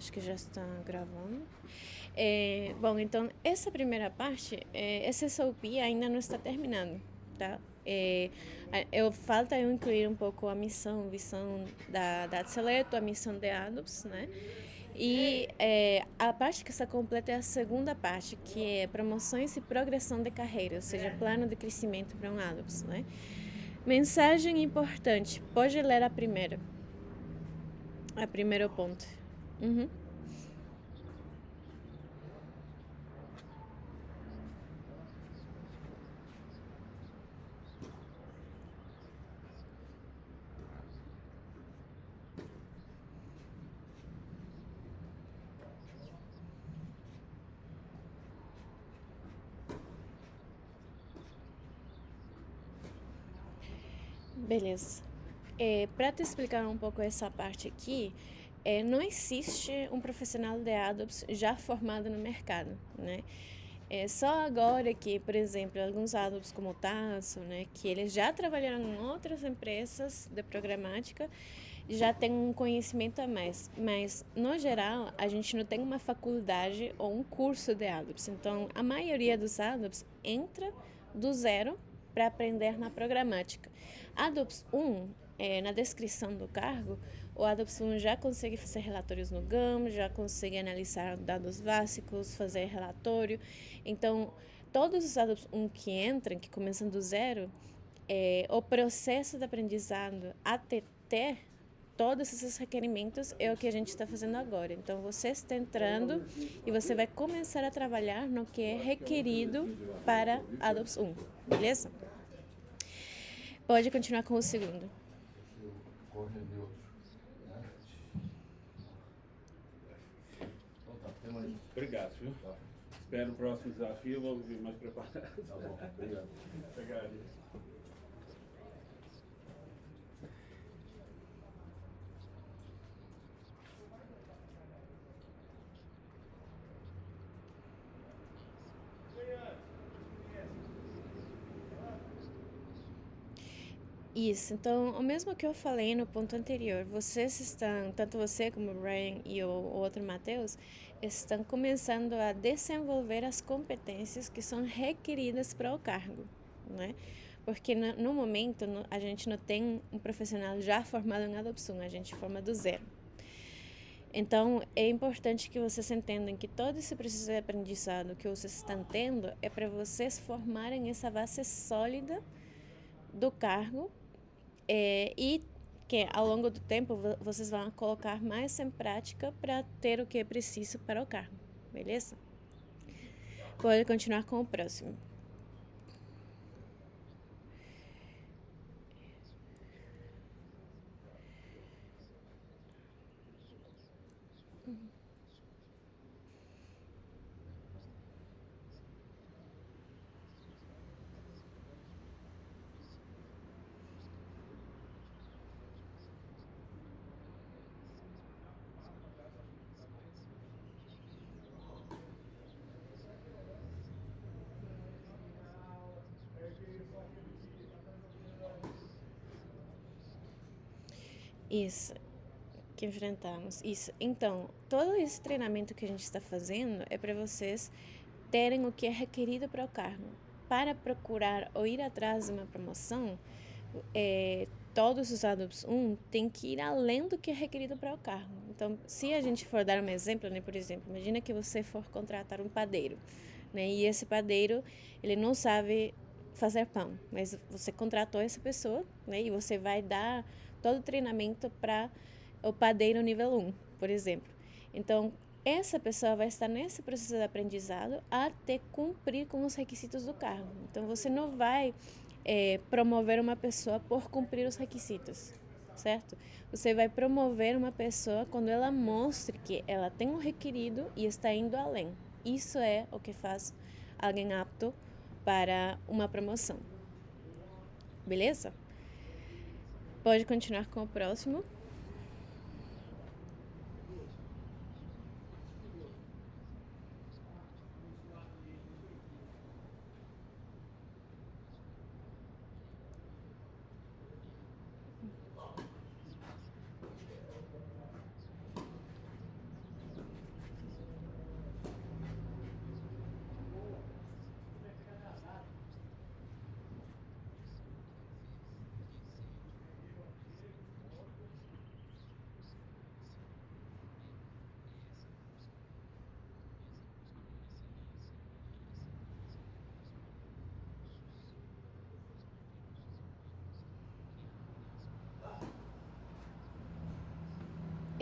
Acho que já está gravando. Bom, então, essa primeira parte, esse SOP ainda não está terminando, tá? Falta eu incluir um pouco a missão, visão da Adseleto, a missão de ADOPS, né? E a parte que está completa é a segunda parte, que é promoções e progressão de carreira, ou seja, plano de crescimento para um ADOPS, né? Mensagem importante, pode ler a primeiro ponto. Uhum. Beleza. Para te explicar um pouco essa parte aqui, não existe um profissional de ADOPS já formado no mercado, né? Só agora que, por exemplo, alguns ADOPS como o Tasso, né, que eles já trabalharam em outras empresas de programática, já tem um conhecimento a mais. Mas, no geral, a gente não tem uma faculdade ou um curso de ADOPS. Então, a maioria dos ADOPS entra do zero para aprender na programática. ADOPS 1, na descrição do cargo, o ADOPS 1 já consegue fazer relatórios no GAM, já consegue analisar dados básicos, fazer relatório. Então, todos os ADOPS 1 que entram, que começam do zero, o processo de aprendizado até ter todos esses requerimentos é o que a gente está fazendo agora. Então, você está entrando e você vai começar a trabalhar no que é requerido para ADOPS 1, beleza? Pode continuar com o segundo. Corre neutro, né? Então tá, tem mais. Obrigado, viu? Tá. Espero o próximo desafio, eu vou vir mais preparado. Tá bom, obrigado. Obrigado. Isso, então, o mesmo que eu falei no ponto anterior, vocês estão, tanto você como o Brian e o outro Matheus, estão começando a desenvolver as competências que são requeridas para o cargo, né? Porque no momento a gente não tem um profissional já formado em adopção, a gente forma do zero. Então, é importante que vocês entendam que todo esse processo de aprendizado que vocês estão tendo é para vocês formarem essa base sólida do cargo e que ao longo do tempo vocês vão colocar mais em prática para ter o que é preciso para o cargo, beleza? Pode continuar com o próximo. Isso, que enfrentamos. Isso. Então, todo esse treinamento que a gente está fazendo é para vocês terem o que é requerido para o cargo. Para procurar ou ir atrás de uma promoção, todos os ADOPS 1 tem que ir além do que é requerido para o cargo. Então, se a gente for dar um exemplo, né, por exemplo, imagina que você for contratar um padeiro, né, e esse padeiro, ele não sabe fazer pão, mas você contratou essa pessoa, né, e você vai dar todo o treinamento para o padeiro nível 1, por exemplo. Então, essa pessoa vai estar nesse processo de aprendizado até cumprir com os requisitos do cargo. Então, você não vai promover uma pessoa por cumprir os requisitos, certo? Você vai promover uma pessoa quando ela mostre que ela tem um requerido e está indo além. Isso é o que faz alguém apto para uma promoção. Beleza? Pode continuar com o próximo.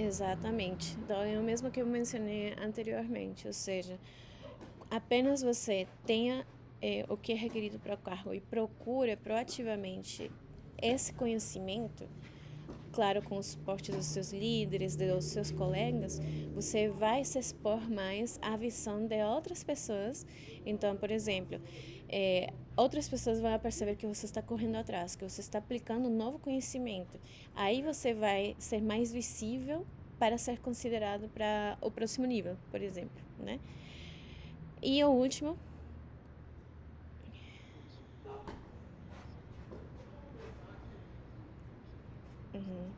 Exatamente. Então, é o mesmo que eu mencionei anteriormente, ou seja, apenas você tenha o que é requerido para o cargo e procura proativamente esse conhecimento, claro, com o suporte dos seus líderes, dos seus colegas, você vai se expor mais à visão de outras pessoas. Então, por exemplo, outras pessoas vão perceber que você está correndo atrás, que você está aplicando um novo conhecimento. Aí você vai ser mais visível para ser considerado para o próximo nível, por exemplo, né? E o último, uhum.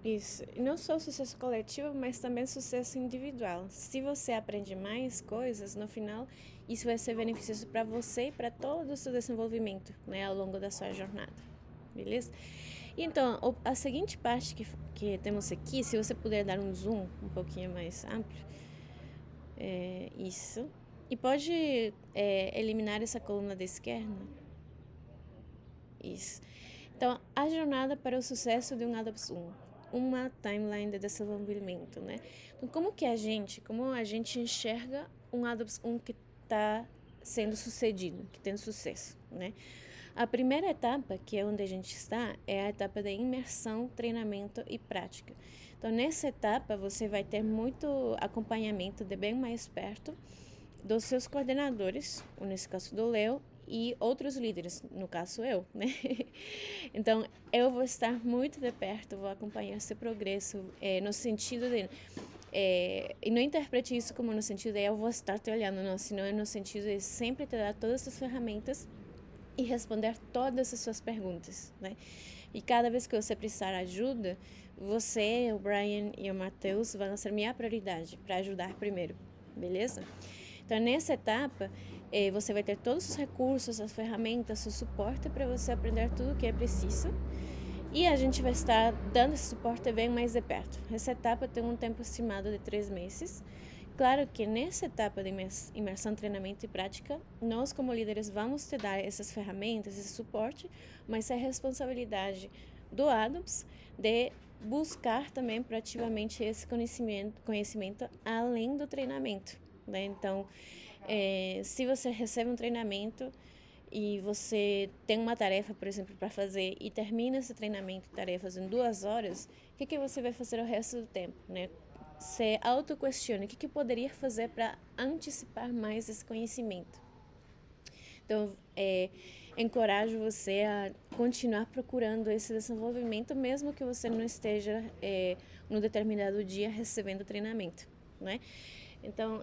Isso, e não só sucesso coletivo, mas também sucesso individual. Se você aprende mais coisas, no final, isso vai ser beneficioso para você e para todo o seu desenvolvimento, né, ao longo da sua jornada, beleza? Então, a seguinte parte que temos aqui, se você puder dar um zoom um pouquinho mais amplo, isso. E pode eliminar essa coluna da esquerda. Isso. Então, a jornada para o sucesso de um ADOPS 1, uma timeline de desenvolvimento, né? Então, como a gente enxerga um ADOPS 1 que está sendo sucedido, que tem sucesso, né? A primeira etapa, que é onde a gente está, é a etapa da imersão, treinamento e prática. Então, nessa etapa, você vai ter muito acompanhamento de bem mais perto dos seus coordenadores, nesse caso do Leo, e outros líderes, no caso eu, né? Então, eu vou estar muito de perto, vou acompanhar seu progresso, no sentido de... e não interprete isso como no sentido de eu vou estar te olhando, não, senão é no sentido de sempre te dar todas as ferramentas e responder todas as suas perguntas, né? E cada vez que você precisar ajuda, você, o Brian e o Matheus vão ser minha prioridade para ajudar primeiro, beleza? Então, nessa etapa, você vai ter todos os recursos, as ferramentas, o suporte para você aprender tudo o que é preciso. E a gente vai estar dando esse suporte bem mais de perto. Essa etapa tem um tempo estimado de 3 meses. Claro que nessa etapa de imersão, treinamento e prática, nós como líderes vamos te dar essas ferramentas, esse suporte, mas é responsabilidade do ADOPS de buscar também proativamente esse conhecimento além do treinamento, né? Então, se você recebe um treinamento e você tem uma tarefa, por exemplo, para fazer e termina esse treinamento e tarefas em 2 horas, o que você vai fazer o resto do tempo, né? Se auto-questione o que eu poderia fazer para antecipar mais esse conhecimento. Então, encorajo você a continuar procurando esse desenvolvimento, mesmo que você não esteja no determinado dia recebendo treinamento, né? Então,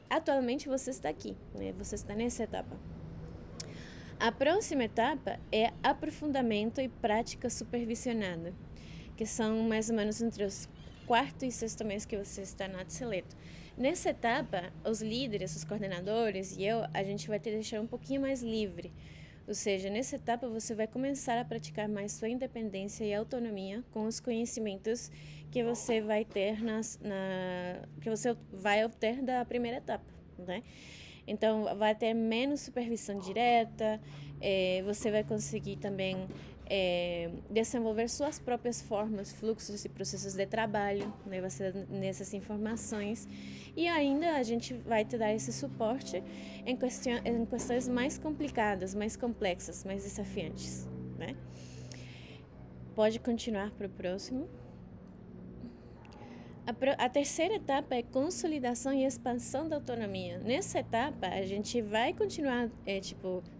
atualmente você está aqui, né? Você está nessa etapa. A próxima etapa é aprofundamento e prática supervisionada, que são mais ou menos entre os 4º e 6º mês que você está na Atseleto. Nessa etapa, os líderes, os coordenadores e eu, a gente vai te deixar um pouquinho mais livre. Ou seja, nessa etapa você vai começar a praticar mais sua independência e autonomia com os conhecimentos que você vai ter que você vai obter da primeira etapa, né? Então, vai ter menos supervisão direta, você vai conseguir também desenvolver suas próprias formas, fluxos e processos de trabalho, né, você nessas informações. E ainda a gente vai te dar esse suporte em questões mais complicadas, mais complexas, mais desafiantes, né? Pode continuar para o próximo. A terceira etapa é consolidação e expansão da autonomia. Nessa etapa, a gente vai continuar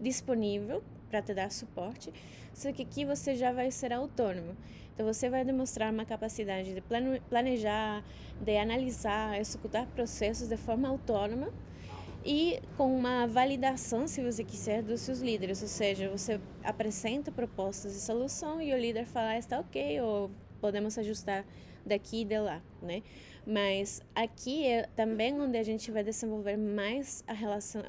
disponível para te dar suporte, só que aqui você já vai ser autônomo. Então, você vai demonstrar uma capacidade de planejar, de analisar, executar processos de forma autônoma e com uma validação, se você quiser, dos seus líderes. Ou seja, você apresenta propostas de solução e o líder fala, está ok, ou podemos ajustar daqui e de lá, né? Mas aqui é também onde a gente vai desenvolver mais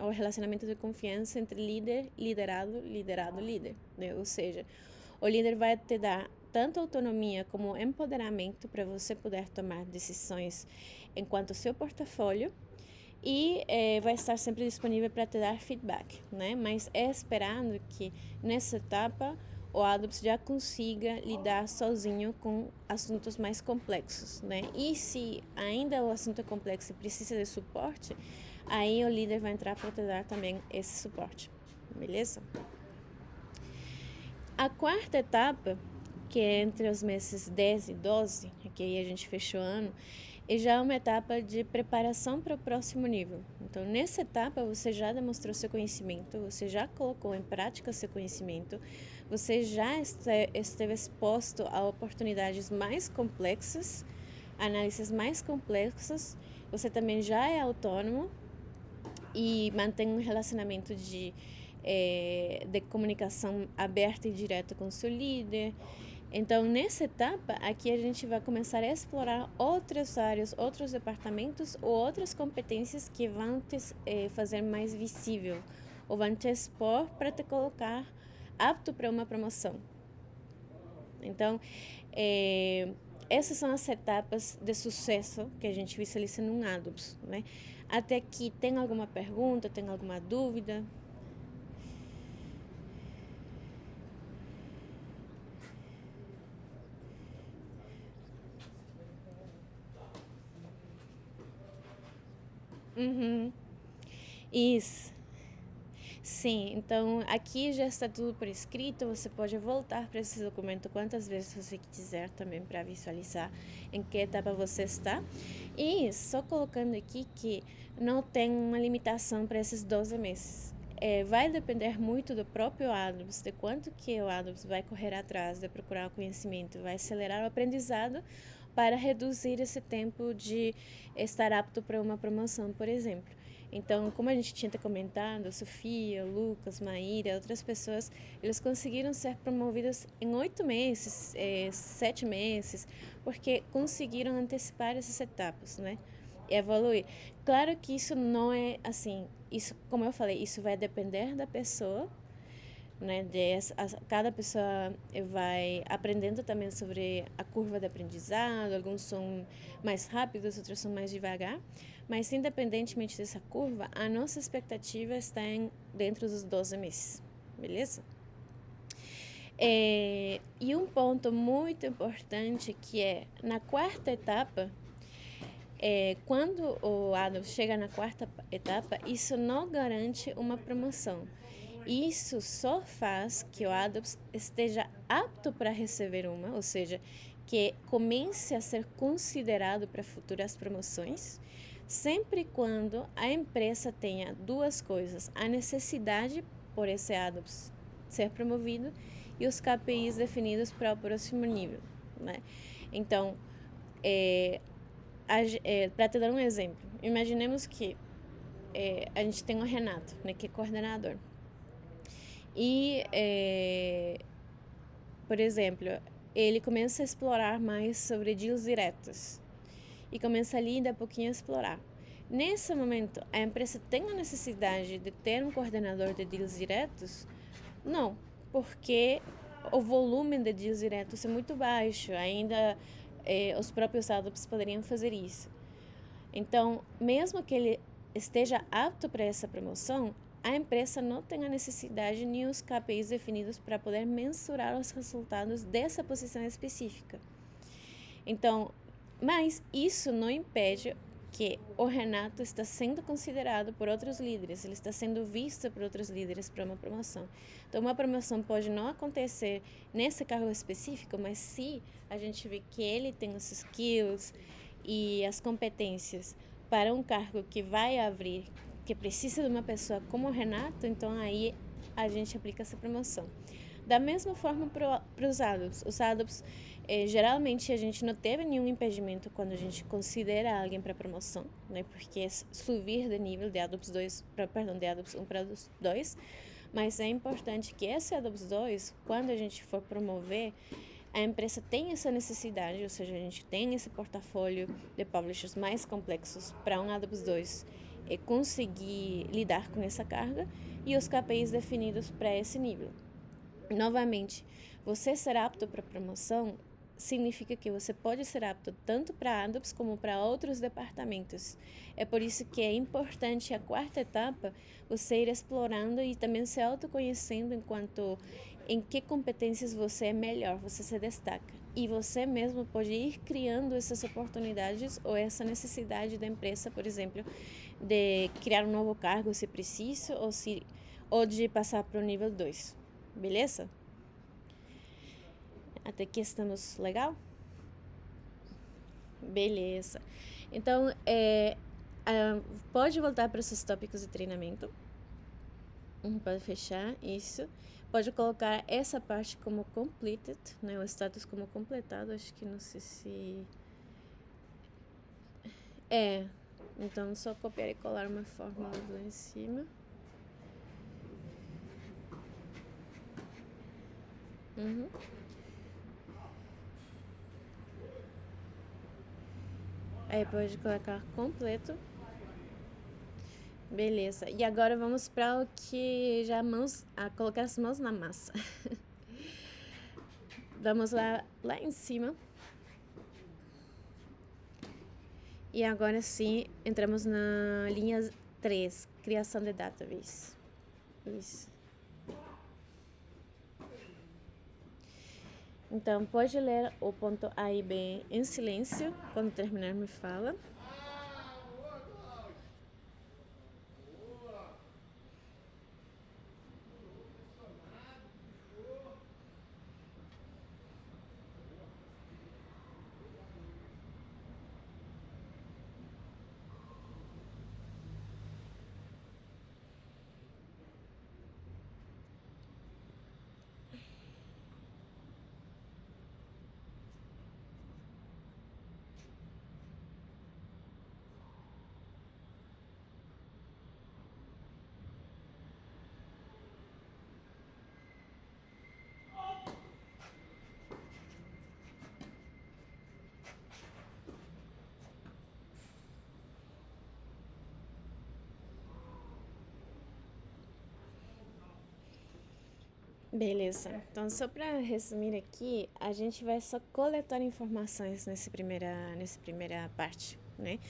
o relacionamento de confiança entre líder, liderado, liderado, líder, né? Ou seja, o líder vai te dar tanto autonomia como empoderamento para você poder tomar decisões enquanto seu portfólio e vai estar sempre disponível para te dar feedback, né? Mas é esperando que nessa etapa o ADOPS já consiga lidar sozinho com assuntos mais complexos, né? E se ainda o assunto é complexo e precisa de suporte, aí o líder vai entrar para te dar também esse suporte, beleza? A quarta etapa, que é entre os meses 10 e 12, que aí a gente fechou o ano, e já é uma etapa de preparação para o próximo nível. Então, nessa etapa, você já demonstrou seu conhecimento, você já colocou em prática seu conhecimento, você já esteve exposto a oportunidades mais complexas, análises mais complexas, você também já é autônomo e mantém um relacionamento de comunicação aberta e direta com seu líder. Então, nessa etapa, aqui a gente vai começar a explorar outras áreas, outros departamentos ou outras competências que vão te fazer mais visível ou vão te expor para te colocar apto para uma promoção. Então, essas são as etapas de sucesso que a gente visualiza num ADOPS, né? Até aqui, tem alguma pergunta, tem alguma dúvida? Uhum. Isso. Sim, então aqui já está tudo por escrito, você pode voltar para esse documento quantas vezes você quiser também para visualizar em que etapa você está. E só colocando aqui que não tem uma limitação para esses 12 meses. Vai depender muito do próprio ADOPS, de quanto que o ADOPS vai correr atrás de procurar o conhecimento, vai acelerar o aprendizado para reduzir esse tempo de estar apto para uma promoção, por exemplo. Então, como a gente tinha comentado, Sofia, Lucas, Maíra, outras pessoas, eles conseguiram ser promovidos em 8 meses, 7 meses, porque conseguiram antecipar essas etapas, né? E evoluir. Claro que isso não é assim, isso, como eu falei, isso vai depender da pessoa, né? Cada pessoa vai aprendendo também sobre a curva de aprendizado, alguns são mais rápidos, outros são mais devagar, mas independentemente dessa curva, a nossa expectativa está dentro dos 12 meses, beleza? E um ponto muito importante que é, na quarta etapa, quando o ADOPS chega na quarta etapa, isso não garante uma promoção. Isso só faz que o ADOPS esteja apto para receber uma, ou seja, que comece a ser considerado para futuras promoções, sempre quando a empresa tenha duas coisas: a necessidade por esse ADOPS ser promovido e os KPIs definidos para o próximo nível, né? Então, para te dar um exemplo, imaginemos que a gente tem o Renato, né, que é coordenador. E, por exemplo, ele começa a explorar mais sobre deals diretos e começa ali de a pouquinho a explorar. Nesse momento, a empresa tem a necessidade de ter um coordenador de deals diretos? Não, porque o volume de deals diretos é muito baixo, ainda os próprios ADOPS poderiam fazer isso. Então, mesmo que ele esteja apto para essa promoção, a empresa não tem a necessidade nem os KPIs definidos para poder mensurar os resultados dessa posição específica. Então, mas isso não impede que o Renato está sendo considerado por outros líderes, ele está sendo visto por outros líderes para uma promoção. Então, uma promoção pode não acontecer nesse cargo específico, mas se a gente vê que ele tem os skills e as competências para um cargo que vai abrir, que precisa de uma pessoa como o Renato, então aí a gente aplica essa promoção. Da mesma forma para os ADOPS. Os ADOPS, geralmente a gente não teve nenhum impedimento quando a gente considera alguém para promoção, né? Porque é subir de nível de ADOPS 2, de ADOPS 1 para ADOPS 2, mas é importante que esse ADOPS 2, quando a gente for promover, a empresa tem essa necessidade, ou seja, a gente tem esse portfólio de publishers mais complexos para um Adobe 2 e conseguir lidar com essa carga e os KPIs definidos para esse nível. Novamente, você ser apto para promoção significa que você pode ser apto tanto para Adobe como para outros departamentos. É por isso que é importante a quarta etapa você ir explorando e também se autoconhecendo enquanto em que competências você é melhor, você se destaca. E você mesmo pode ir criando essas oportunidades ou essa necessidade da empresa, por exemplo, de criar um novo cargo se preciso ou de passar para o nível 2. Beleza? Até aqui estamos legal? Beleza. Então, pode voltar para os seus tópicos de treinamento. Pode fechar isso. Pode colocar essa parte como completed, né? O status como completado. Acho que não sei se... Então, só copiar e colar uma fórmula lá em cima. Aí pode colocar completo. Beleza. E agora vamos para o que já colocar as mãos na massa. Vamos lá em cima. E agora sim, entramos na linha 3, criação de database. Isso. Então, pode ler o ponto A e B em silêncio. Quando terminar, me fala. Beleza. Então, só para resumir aqui, a gente vai só coletar informações nessa primeira parte, né?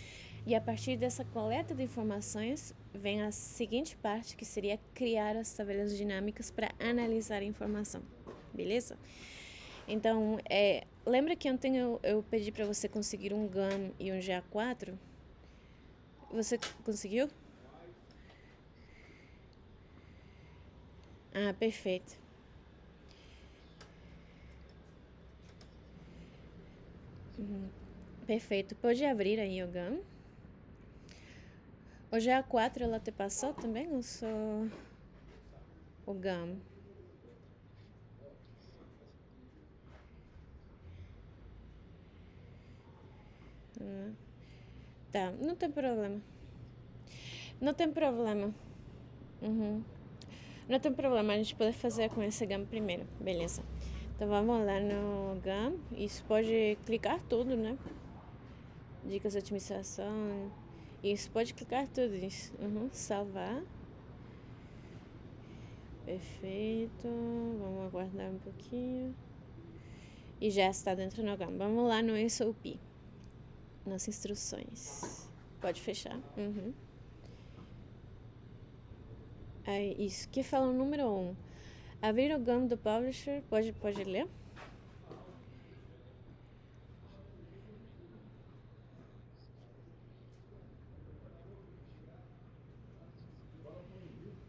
E a partir dessa coleta de informações, vem a seguinte parte, que seria criar as tabelas dinâmicas para analisar a informação. Beleza? Então, lembra que ontem eu pedi para você conseguir um GAM e um GA4? Você conseguiu? Ah, perfeito. Perfeito. Pode abrir aí o GAM. O GA4 ela te passou também ou só o GAM? Tá, não tem problema. Não tem problema. Não tem problema, a gente pode fazer com esse GAM primeiro, beleza. Então vamos lá no GAM, isso pode clicar tudo, né? Dicas de otimização, isso pode clicar tudo isso. Salvar. Perfeito, vamos aguardar um pouquinho. E já está dentro do GAM. Vamos lá no SOP, nas instruções. Pode fechar. Aí, isso, que fala o número 1. Abrir o GAM do Publisher, pode ler?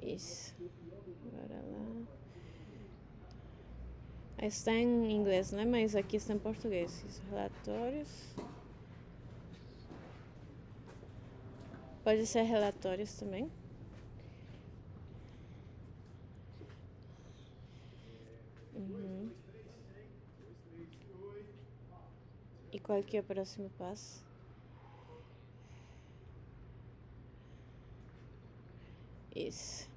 Isso. Bora lá. Aí está em inglês, né? Mas aqui está em português. Isso, relatórios. Pode ser relatórios também. E qual que é o próximo passo? Isso.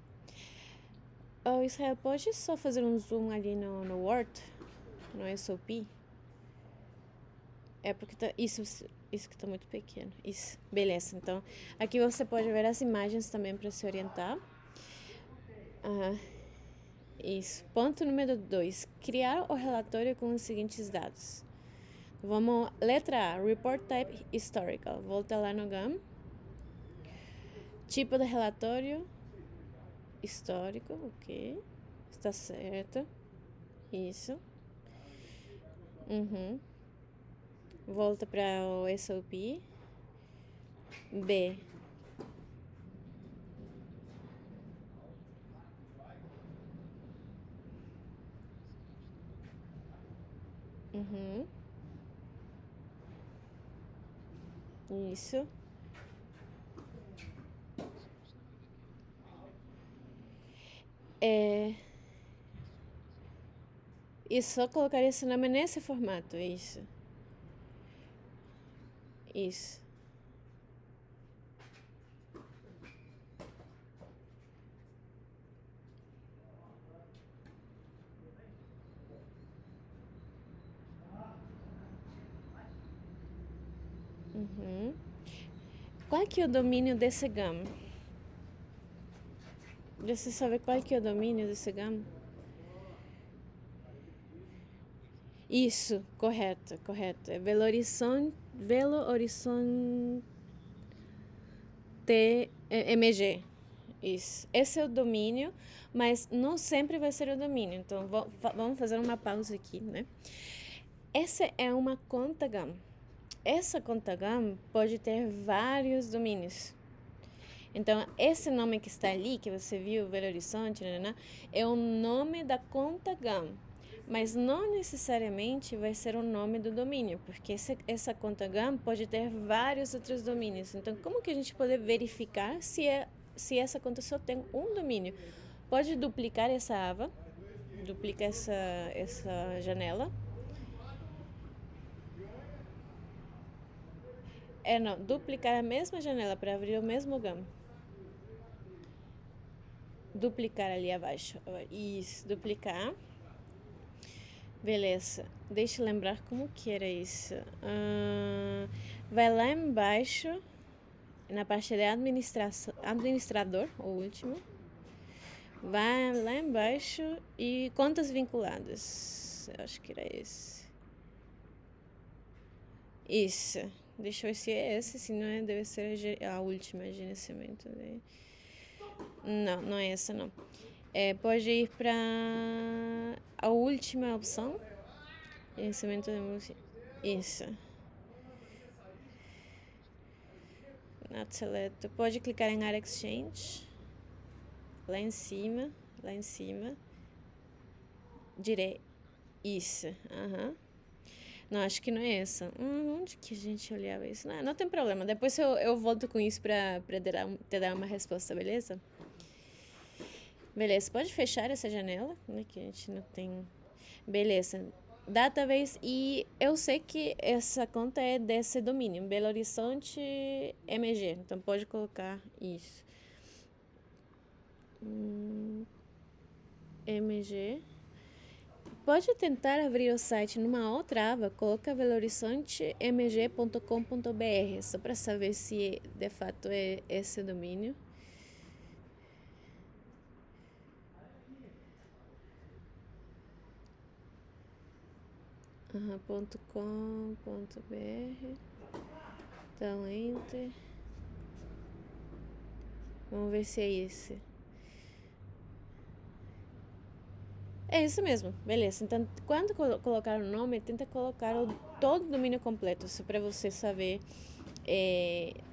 Israel, pode só fazer um zoom ali no Word? no SOP. É porque isso que tá muito pequeno. Isso, beleza. Então, aqui você pode ver as imagens também para se orientar. Isso. Ponto número 2. Criar o relatório com os seguintes dados. Vamos, letra A, Report Type Historical. Volta lá no GAM. Tipo de relatório histórico, ok. Está certo. Isso. Volta para o SOP. B. Isso. E só colocar esse nome nesse formato, isso. Isso. Qual que é o domínio desse GAM? Você sabe qual que é o domínio desse GAM? Isso, correto. É Belo Horizonte MG. Isso. Esse é o domínio, mas não sempre vai ser o domínio. Então, vamos fazer uma pausa aqui, né? Essa é uma conta GAM. Essa conta GAM pode ter vários domínios. Então, esse nome que está ali, que você viu, Belo Horizonte, é o nome da conta GAM. Mas não necessariamente vai ser o nome do domínio, porque essa conta GAM pode ter vários outros domínios. Então, como que a gente pode verificar se essa conta só tem um domínio? Pode duplicar essa aba, duplica essa janela. Não, duplicar a mesma janela para abrir o mesmo GAM. Duplicar ali abaixo. Isso, duplicar. Beleza. Deixa eu lembrar como que era isso. Vai lá embaixo, na parte de administrador, o último. Vai lá embaixo e contas vinculadas. Eu acho que era esse. Isso. Deixa eu ver se é esse, se não é, deve ser a última gerenciamento. Não é essa não. Pode ir para a última opção. Gerenciamento de música. Isso. Not select. Pode clicar em Área Exchange. Lá em cima. Direito. Isso. Não, acho que não é essa. Onde que a gente olhava isso? Não tem problema. Depois eu volto com isso pra te dar uma resposta, beleza? Beleza, pode fechar essa janela, né? Que a gente não tem... Beleza. Database, e eu sei que essa conta é desse domínio, Belo Horizonte MG. Então pode colocar isso. MG. Pode tentar abrir o site numa outra aba, coloca belohorizontem.mg.com.br, só para saber se de fato é esse domínio. .com.br. Então, enter. Vamos ver se é esse. É isso mesmo, beleza. Então, quando colocar o nome, tenta colocar todo o domínio completo, só para você saber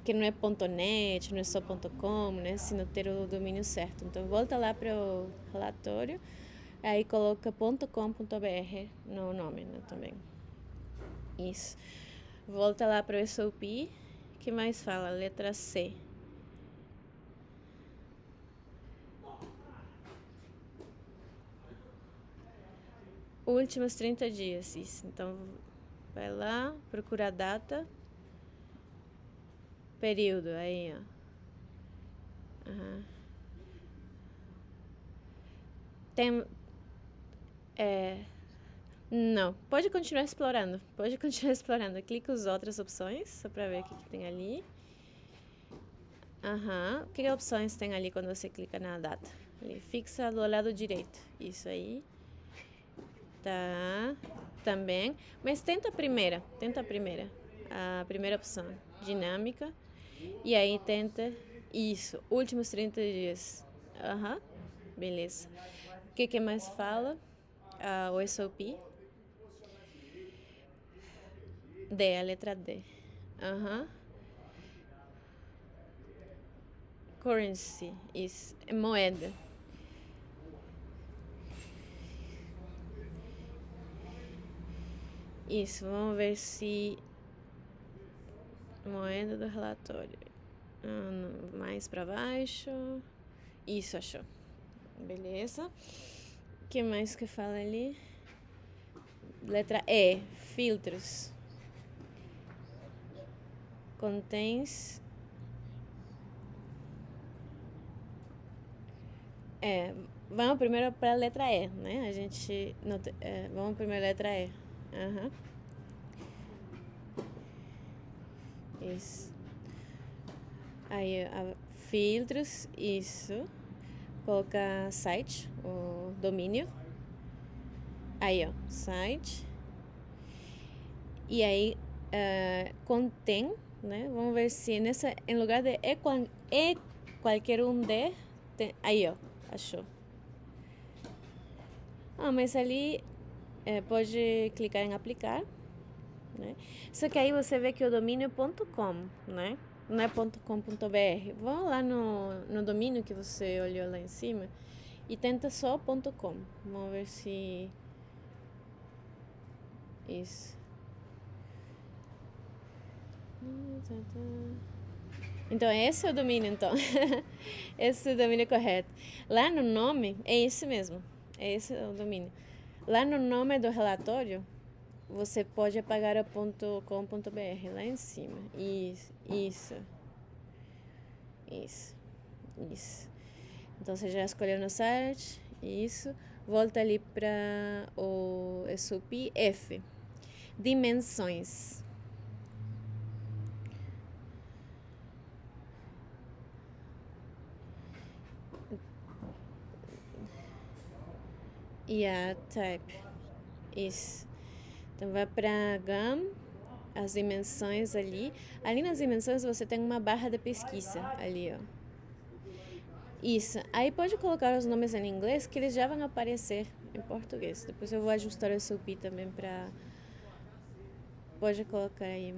que não é .net, não é só .com, né? Sino ter o domínio certo. Então, volta lá para o relatório, aí coloca .com.br no nome, né, também. Isso. Volta lá para o SOP, que mais fala? Letra C. Últimos 30 dias, isso. Então, vai lá, procura a data, período, aí, ó. Tem, Não, pode continuar explorando. Pode continuar explorando. Clica as outras opções, só para ver o que tem ali. Aham. O que opções tem ali quando você clica na data? Ali, fixa do lado direito. Isso aí. Tá. Também. Mas tenta a primeira. Tenta a primeira. A primeira opção. Dinâmica. E aí tenta. Isso. Últimos 30 dias. Aham. Beleza. O que mais fala? O SOP. D, a letra D. Aham. Currency. Isso. É moeda. Isso. Vamos ver se. Moeda do relatório. Mais para baixo. Isso, achou. Beleza. O que mais que fala ali? Letra E. Filtros. Contens. Vamos primeiro para a letra E, né? A gente. Vamos primeiro a letra E. Aham. Isso. Aí, filtros. Isso. Colocar site, o domínio. Aí, ó, site. E aí, contém, né? Vamos ver se em lugar de qualquer um de, aí, ó, achou. Mas ali pode clicar em aplicar, né? Só que aí você vê que o domínio é .com, né? Não é .com.br. Vamos lá no domínio que você olhou lá em cima e tenta só .com. Vamos ver se... Isso. Então, esse é o domínio, então. Esse é o domínio correto. Lá no nome, é esse mesmo. É esse o domínio. Lá no nome do relatório, você pode apagar a .com.br lá em cima. Isso. Então, você já escolheu no site. Isso. Volta ali para o SOP F. Dimensões. Type. Isso. Então, vai para GAM, as dimensões ali. Ali nas dimensões você tem uma barra de pesquisa ali, ó. Isso. Aí pode colocar os nomes em inglês que eles já vão aparecer em português. Depois eu vou ajustar o SOP também para... Pode colocar aí...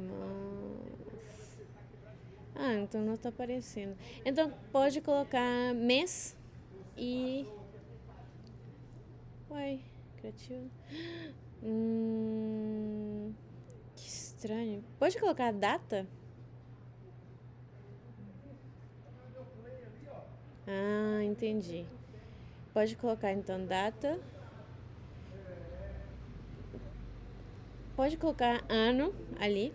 então não tá aparecendo. Então pode colocar mês e... Uai, criativo. Que estranho. Pode colocar data? Entendi. Pode colocar então data. Pode colocar ano ali,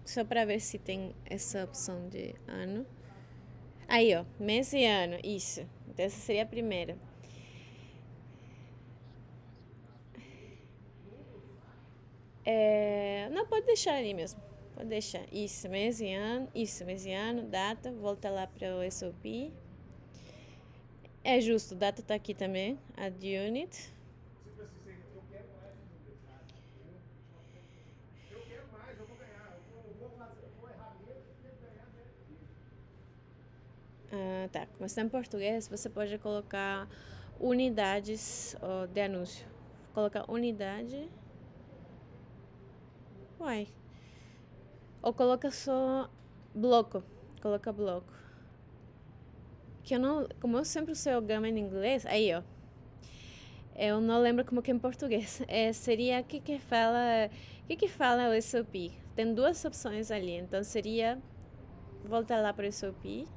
só para ver se tem essa opção de ano. Aí, ó, mês e ano, isso. Então essa seria a primeira. Não, pode deixar ali mesmo. Pode deixar. Isso, mês e ano. Isso, mês e ano, data. Volta lá para o SOP. É justo, data tá aqui também. Add unit. Tá. Como está em português, você pode colocar unidades de anúncio. Colocar unidade. Uai. Ou coloca só bloco. Coloca bloco. Que eu não... Como eu sempre usei o Gama em inglês... Aí, ó. Eu não lembro como que é em português. Seria... O que fala... O que fala o SOP? Tem duas opções ali. Então, seria... Voltar lá para o SOP.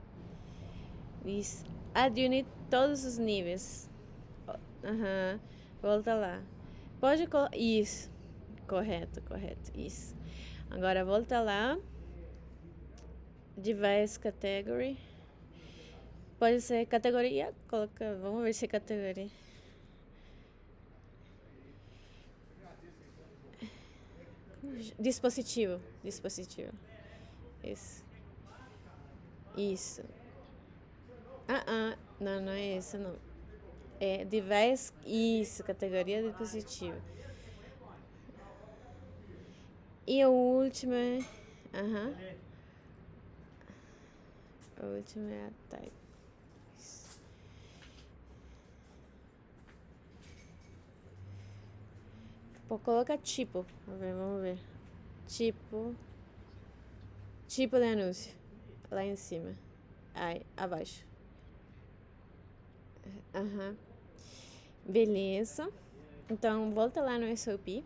Isso. Add unit todos os níveis. Volta lá. Pode colocar... Isso. Correto. Isso. Agora, volta lá. Device category. Pode ser categoria. Coloca... Vamos ver se é categoria. Dispositivo. Isso. Não é isso, não. É device, isso, categoria de dispositivo. E o último é... O último é a type. Coloca tipo. Vamos ver. Tipo de anúncio. Lá em cima. Aí, abaixo. Beleza. Então, volta lá no SOP.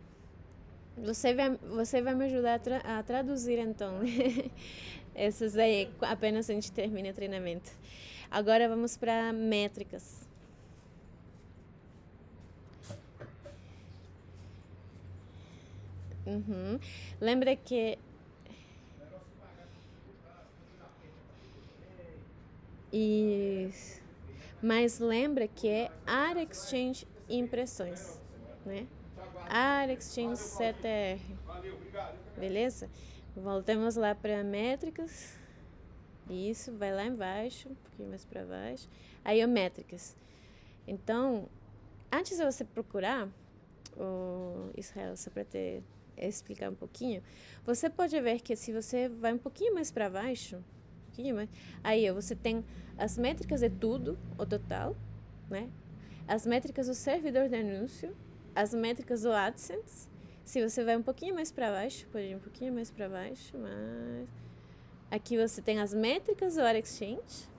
Você vai me ajudar a traduzir, então. Essas aí, apenas a gente termina o treinamento. Agora vamos para métricas. Lembra que... Isso. Mas lembra que é Art Exchange Impressões, né? Art Exchange CTR. Beleza? Voltamos lá para métricas. Isso, vai lá embaixo, um pouquinho mais para baixo. Aí, métricas. Então, antes de você procurar, Israel, só para explicar um pouquinho, você pode ver que se você vai um pouquinho mais para baixo, aí você tem as métricas de tudo, o total, né? As métricas do servidor de anúncio, as métricas do AdSense. Se você vai um pouquinho mais para baixo, pode ir um pouquinho mais para baixo, mas aqui você tem as métricas do Art Exchange,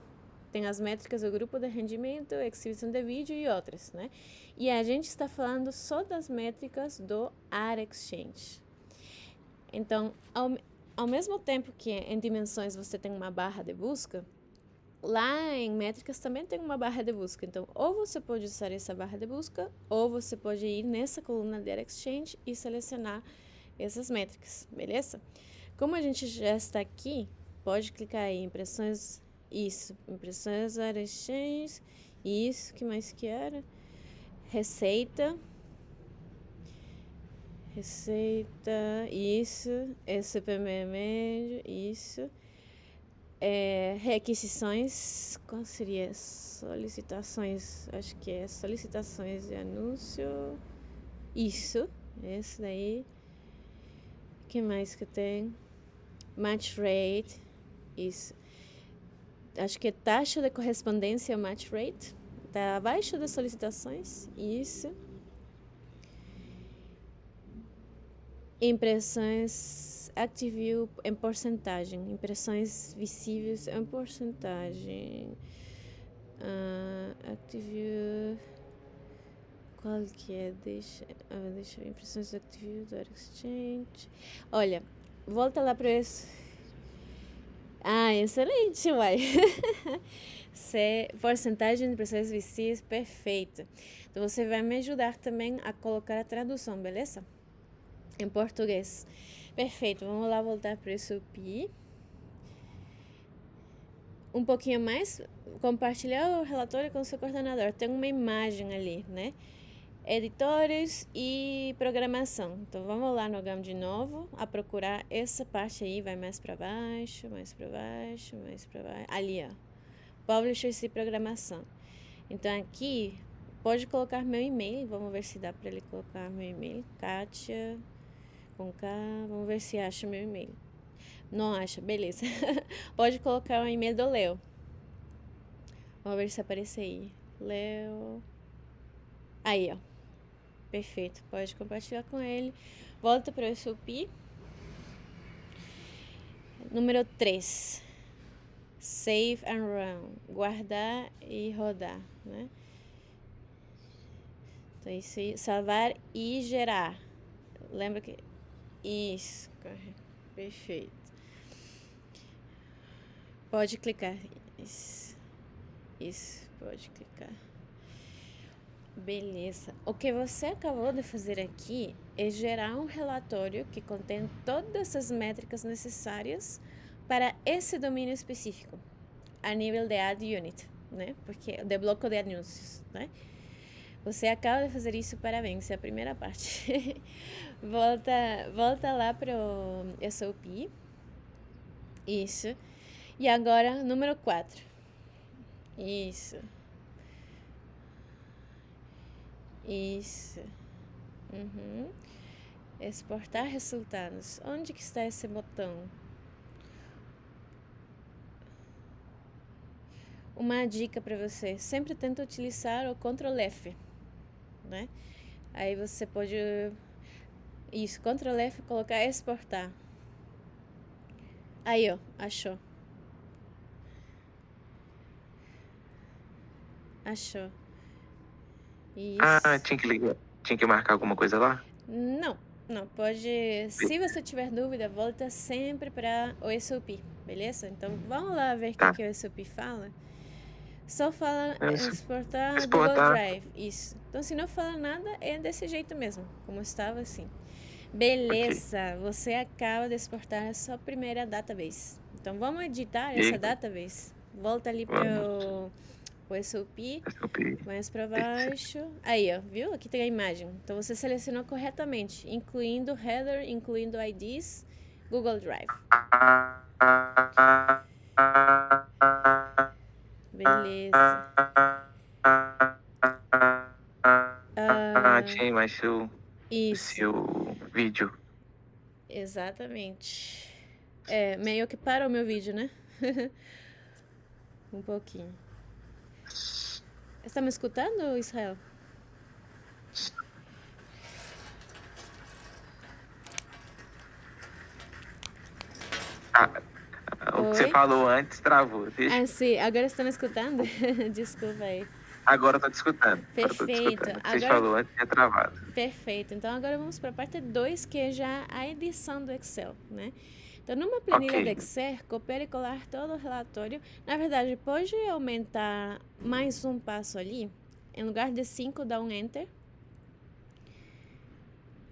tem as métricas do grupo de rendimento, exibição de vídeo e outras, né? E a gente está falando só das métricas do Art Exchange. Então, ao mesmo tempo que em dimensões você tem uma barra de busca, lá em métricas também tem uma barra de busca. Então, ou você pode usar essa barra de busca, ou você pode ir nessa coluna de Art Exchange e selecionar essas métricas, beleza? Como a gente já está aqui, pode clicar em impressões, impressões Art Exchange, isso, que mais que era? Receita, isso, SPM médio, isso. Requisições, qual seria? Solicitações, acho que é solicitações de anúncio, isso, esse daí. O que mais que tem? Match rate, isso. Acho que é taxa de correspondência, match rate, está abaixo das solicitações, isso. Impressões Active View em porcentagem, impressões visíveis em porcentagem. Active View, qual que é? Deixa eu ver, impressões Active View do Exchange. Olha, volta lá para isso. Excelente, uai. Porcentagem de impressões visíveis, perfeito. Então você vai me ajudar também a colocar a tradução, beleza? Em português. Perfeito, vamos lá voltar para isso SOP. Um pouquinho mais, compartilhar o relatório com o seu coordenador. Tem uma imagem ali, né? Editores e programação. Então, vamos lá no GAM de novo, a procurar essa parte aí. Vai mais para baixo, mais para baixo, mais para baixo. Ali, ó. Publishers e programação. Então, aqui, pode colocar meu e-mail. Vamos ver se dá para ele colocar meu e-mail. Kátia... com K, vamos ver se acha meu e-mail. Não acha, beleza. Pode colocar o e-mail do Leo. Vamos ver se aparece aí. Leo. Aí, ó. Perfeito. Pode compartilhar com ele. Volta para o SOP. Número 3. Save and run. Guardar e rodar, né? Então, isso aí. Salvar e gerar. Lembra que... Isso, perfeito. Pode clicar. Isso, pode clicar. Beleza. O que você acabou de fazer aqui é gerar um relatório que contém todas as métricas necessárias para esse domínio específico, a nível de Ad Unit, né? Porque de bloco de anúncios, né? Você acaba de fazer isso, parabéns, é a primeira parte. Volta lá pro SOP. Isso. E agora, número 4. Isso. Isso. Uhum. Exportar resultados. Onde que está esse botão? Uma dica para você, sempre tenta utilizar o Ctrl F, né? Aí você pode, isso, Ctrl F, colocar exportar. Aí, ó, achou. Achou. Isso. Ah, tinha que marcar alguma coisa lá? Não, pode. Se você tiver dúvida, volta sempre para o SOP, beleza? Então vamos lá ver o Tá. que o SOP fala. Só fala exportar Exportar. Google Drive, isso. Então se não fala nada, é desse jeito mesmo, como estava assim. Beleza, você acaba de exportar a sua primeira database. Então vamos editar essa database. Volta ali para o SOP. Mais para baixo. Aí, ó, viu? Aqui tem a imagem. Então você selecionou corretamente, incluindo header, incluindo IDs, Google Drive. Beleza. Tinha mais seu vídeo. Exatamente. É, meio que para o meu vídeo, né? Um pouquinho. Está me escutando, Israel? O que você falou antes travou. Deixa... Ah, sim. Agora está me escutando? Desculpa aí. Agora eu tô te escutando. Perfeito. O que você falou antes é travado. Perfeito. Então agora vamos para a parte 2, que é já a edição do Excel, né? Então, numa planilha do Excel, copiar e colar todo o relatório. Na verdade, pode aumentar mais um passo ali. Em lugar de 5, dá um Enter.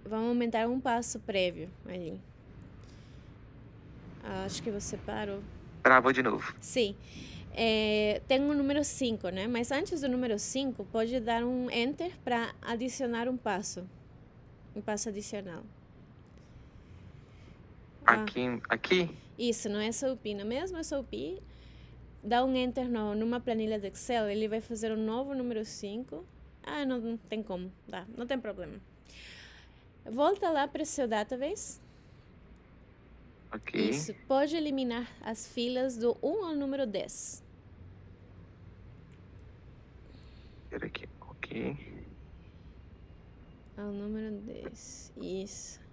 Vamos aumentar um passo prévio ali. Acho que você parou. Travou de novo. Sim. Tem o número 5, né? Mas antes do número 5, pode dar um Enter para adicionar um passo. Um passo adicional. Aqui? Isso, no SOP. No mesmo SOP, dá um Enter numa planilha do Excel, ele vai fazer um novo número 5. Ah, não tem como. Tá, não tem problema. Volta lá para o seu database. Ok. Isso. Pode eliminar as filas do 1 ao número 10. Espera aqui. Ok. Ao número 10. Isso.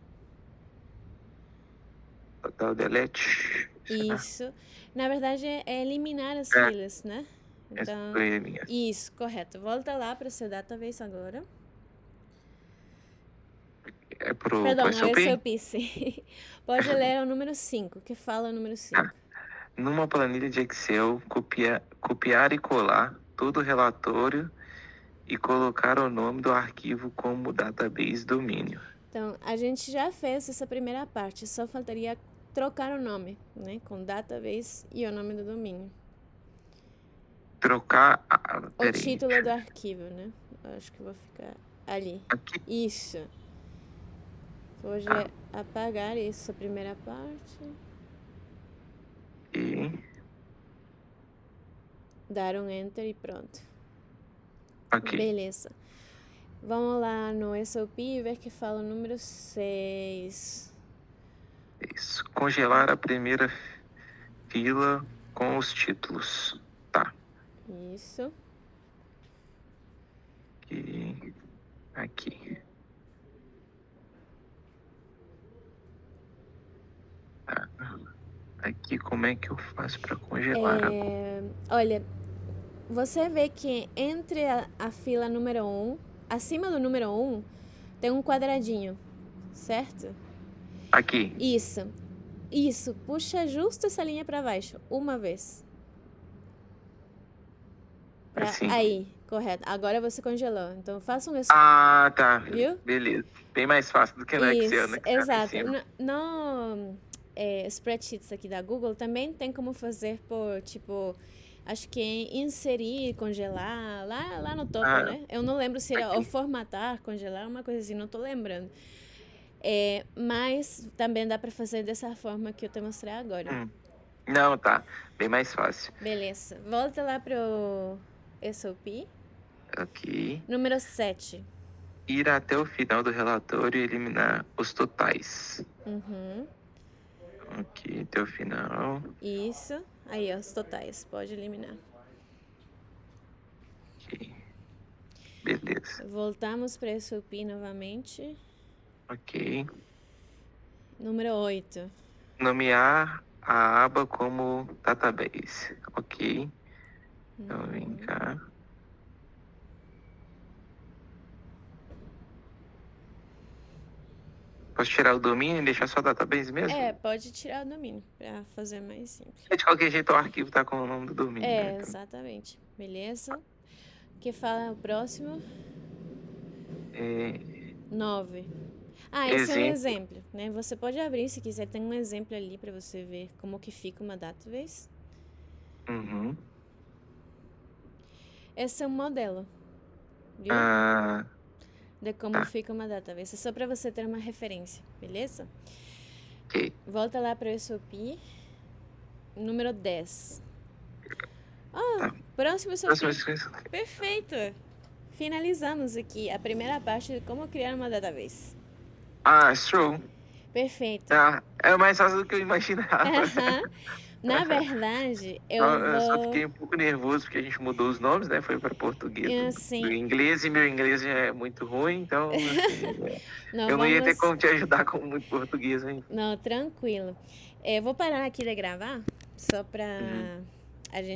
Total delete. Isso. Na verdade, é eliminar as filas, né? Então, isso, correto. Volta lá para o seu database agora. Perdão, é o SOP, sim. Pode ler o número 5, que fala o número 5. Numa planilha de Excel, copiar e colar todo o relatório e colocar o nome do arquivo como database domínio. Então, a gente já fez essa primeira parte, só faltaria trocar o nome, né? Com database e o nome do domínio. Trocar o título do arquivo, né? Acho que vou ficar ali. Aqui? Isso. Pode apagar isso, a primeira parte. E dar um Enter e pronto. Ok. Beleza. Vamos lá no SOP e ver que fala o número 6. Isso. Congelar a primeira fila com os títulos. Tá. Isso. E aqui. Tá. Aqui, como é que eu faço para congelar? Olha, você vê que entre a fila número 1, acima do número 1, tem um quadradinho, certo? Aqui. Isso. Puxa justo essa linha para baixo, uma vez. Assim. Aí, correto. Agora você congelou. Então, faça um... Ah, tá. Viu? Beleza. Bem mais fácil do que no Excel, né? Exato. No spreadsheets aqui da Google também tem como fazer por, tipo, Acho que é inserir, congelar, lá no topo, Ah, né? Eu não lembro se era ou aqui. formatar, congelar, uma coisa assim, não tô lembrando. Mas também dá para fazer dessa forma que eu te mostrei agora. Não, tá. Bem mais fácil. Beleza. Volta lá pro SOP. Ok. Número 7. Ir até o final do relatório e eliminar os totais. Uhum. Ok, até o final. Isso. Aí, ó, os totais. Pode eliminar. Ok. Beleza. Voltamos para SOP novamente. Ok. Número 8. Nomear a aba como database. Ok. Então vem cá. Posso tirar o domínio e deixar só database mesmo? Pode tirar o domínio para fazer mais simples. De qualquer jeito, o arquivo tá com o nome do domínio, né? Então, Exatamente. Beleza. Que fala o próximo? 9. Esse é um exemplo. exemplo, né? Você pode abrir se quiser, tem um exemplo ali para você ver como que fica uma database. Uhum. Esse é um modelo, viu? Ah, De como tá. fica uma database. É só para você ter uma referência, beleza? Ok. Volta lá para o SOP. Número 10. Tá. Próximo SOP. Próxima inscrição. Perfeito. Finalizamos aqui a primeira parte de como criar uma database. Show. Perfeito. É mais fácil do que eu imaginava. Aham. Na verdade, eu Eu só vou. fiquei um pouco nervoso porque a gente mudou os nomes, né? Foi para português do Assim, inglês e meu inglês já é muito ruim, então assim, não eu não ia ter vamos. como te ajudar com muito português, hein? Não, tranquilo. Vou parar aqui de gravar, só pra Uhum. a gente